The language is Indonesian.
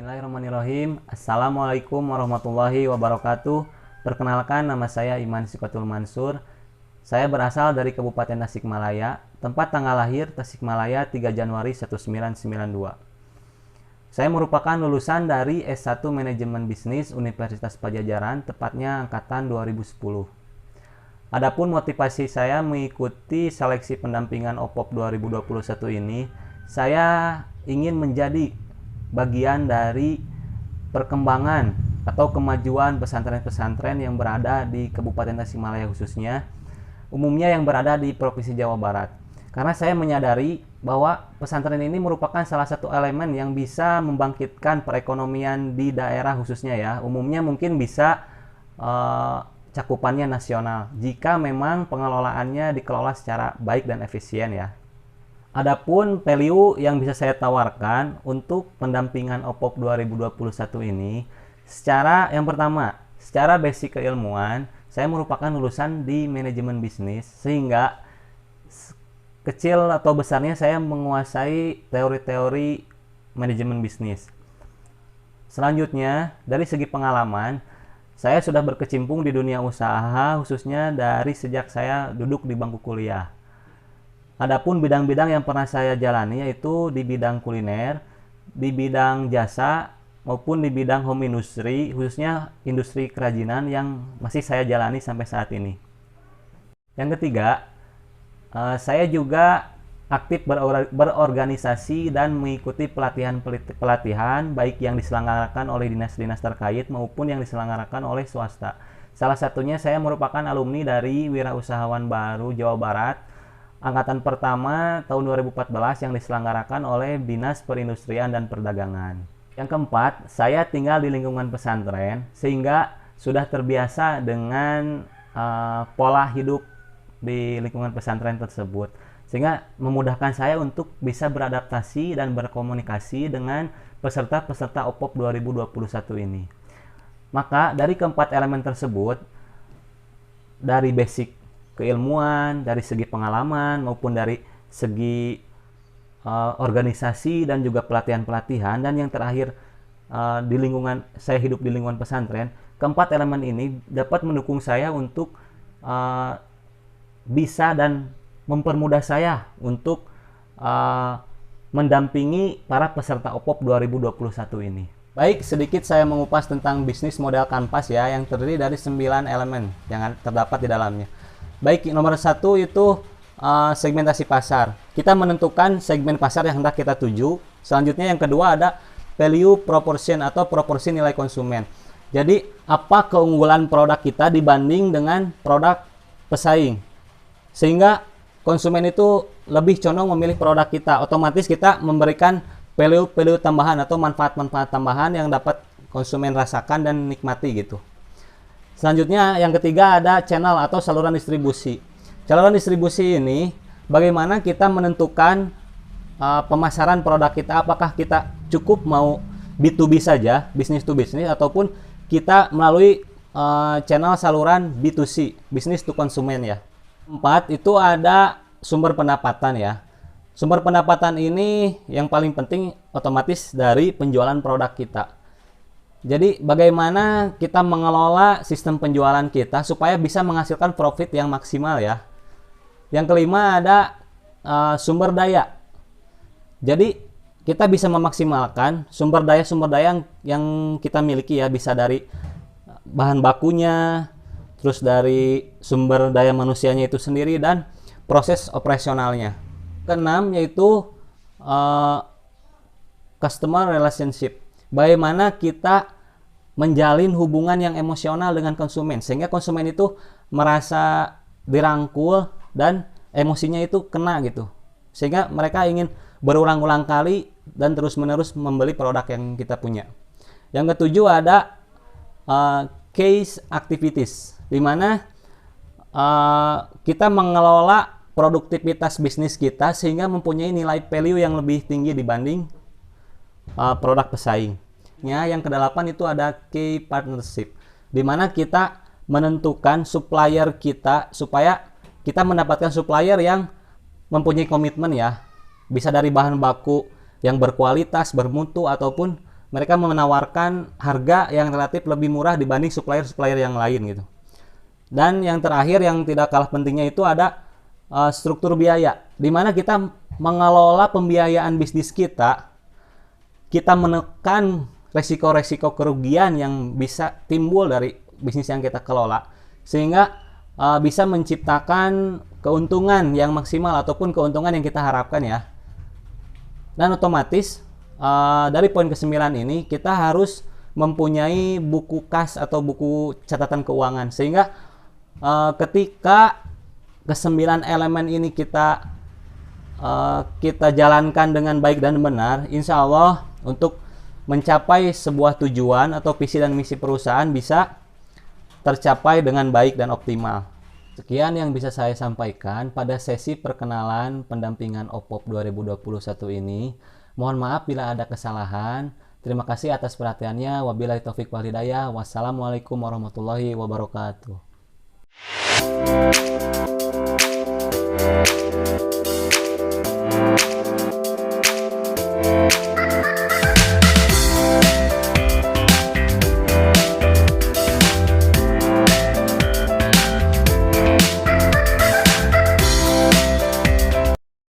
Bismillahirrahmanirrahim. Assalamualaikum warahmatullahi wabarakatuh. Perkenalkan, nama saya Iman Sikotul Mansur. Saya berasal dari Kabupaten Tasikmalaya. Tempat tanggal lahir Tasikmalaya 3 Januari 1992. Saya merupakan lulusan dari S1 Manajemen Bisnis Universitas Padjadjaran, tepatnya angkatan 2010. Adapun motivasi saya mengikuti seleksi pendampingan OPOP 2021 ini, saya ingin menjadi bagian dari perkembangan atau kemajuan pesantren-pesantren yang berada di Kabupaten Tasikmalaya khususnya, umumnya yang berada di Provinsi Jawa Barat. Karena saya menyadari bahwa pesantren ini merupakan salah satu elemen yang bisa membangkitkan perekonomian di daerah khususnya ya. Umumnya mungkin bisa cakupannya nasional jika memang pengelolaannya dikelola secara baik dan efisien ya. Adapun value yang bisa saya tawarkan untuk pendampingan OPOP 2021 ini, yang pertama, secara basic keilmuan, saya merupakan lulusan di manajemen bisnis, sehingga kecil atau besarnya saya menguasai teori-teori manajemen bisnis. Selanjutnya, dari segi pengalaman, saya sudah berkecimpung di dunia usaha, khususnya dari sejak saya duduk di bangku kuliah. Adapun bidang-bidang yang pernah saya jalani yaitu di bidang kuliner, di bidang jasa, maupun di bidang home industry, khususnya industri kerajinan yang masih saya jalani sampai saat ini. Yang ketiga, saya juga aktif berorganisasi dan mengikuti pelatihan baik yang diselenggarakan oleh dinas-dinas terkait maupun yang diselenggarakan oleh swasta. Salah satunya saya merupakan alumni dari Wirausahawan Baru Jawa Barat angkatan pertama tahun 2014 yang diselenggarakan oleh Dinas Perindustrian dan Perdagangan. Yang keempat, saya tinggal di lingkungan pesantren sehingga sudah terbiasa dengan pola hidup di lingkungan pesantren tersebut, sehingga memudahkan saya untuk bisa beradaptasi dan berkomunikasi dengan peserta-peserta OPOP 2021 ini. Maka dari keempat elemen tersebut, dari basic keilmuan, dari segi pengalaman maupun dari segi organisasi dan juga pelatihan-pelatihan, dan yang terakhir di lingkungan saya hidup di lingkungan pesantren, keempat elemen ini dapat mendukung saya untuk bisa dan mempermudah saya untuk mendampingi para peserta OPOP 2021 ini. Baik, sedikit saya mengupas tentang bisnis model kanvas ya, yang terdiri dari 9 elemen yang terdapat di dalamnya. Baik, nomor satu itu segmentasi pasar. Kita menentukan segmen pasar yang hendak kita tuju. Selanjutnya yang kedua ada value proportion atau proporsi nilai konsumen. Jadi apa keunggulan produk kita dibanding dengan produk pesaing, sehingga konsumen itu lebih condong memilih produk kita. Otomatis kita memberikan value tambahan atau manfaat-manfaat tambahan yang dapat konsumen rasakan dan nikmati gitu. Selanjutnya yang ketiga ada channel atau saluran distribusi. Saluran distribusi ini bagaimana kita menentukan pemasaran produk kita, apakah kita cukup mau B2B saja, business to business, ataupun kita melalui channel saluran B2C, business to consumer ya. 4 itu ada sumber pendapatan ya. Sumber pendapatan ini yang paling penting otomatis dari penjualan produk kita. Jadi bagaimana kita mengelola sistem penjualan kita supaya bisa menghasilkan profit yang maksimal ya. Yang kelima ada sumber daya. Jadi kita bisa memaksimalkan sumber daya yang kita miliki ya, bisa dari bahan bakunya, terus dari sumber daya manusianya itu sendiri, dan proses operasionalnya. Keenam yaitu customer relationship. Bagaimana kita menjalin hubungan yang emosional dengan konsumen, sehingga konsumen itu merasa dirangkul dan emosinya itu kena gitu, sehingga mereka ingin berulang-ulang kali dan terus-menerus membeli produk yang kita punya. Yang ketujuh ada case activities, di mana kita mengelola produktivitas bisnis kita sehingga mempunyai nilai value yang lebih tinggi dibanding produk pesaing. Yang kedelapan itu ada key partnership, di mana kita menentukan supplier kita supaya kita mendapatkan supplier yang mempunyai komitmen ya, bisa dari bahan baku yang berkualitas, bermutu, ataupun mereka menawarkan harga yang relatif lebih murah dibanding supplier-supplier yang lain gitu. Dan yang terakhir yang tidak kalah pentingnya itu ada struktur biaya, di mana kita mengelola pembiayaan bisnis kita menekan resiko-resiko kerugian yang bisa timbul dari bisnis yang kita kelola, sehingga bisa menciptakan keuntungan yang maksimal ataupun keuntungan yang kita harapkan ya. Dan otomatis dari poin ke-9 ini kita harus mempunyai buku kas atau buku catatan keuangan, sehingga ketika ke-9 elemen ini kita jalankan dengan baik dan benar, insya Allah untuk mencapai sebuah tujuan atau visi dan misi perusahaan bisa tercapai dengan baik dan optimal. Sekian yang bisa saya sampaikan pada sesi perkenalan pendampingan OPOP 2021 ini. Mohon maaf bila ada kesalahan. Terima kasih atas perhatiannya. Wabillahi taufik wal hidayah. Wassalamualaikum warahmatullahi wabarakatuh.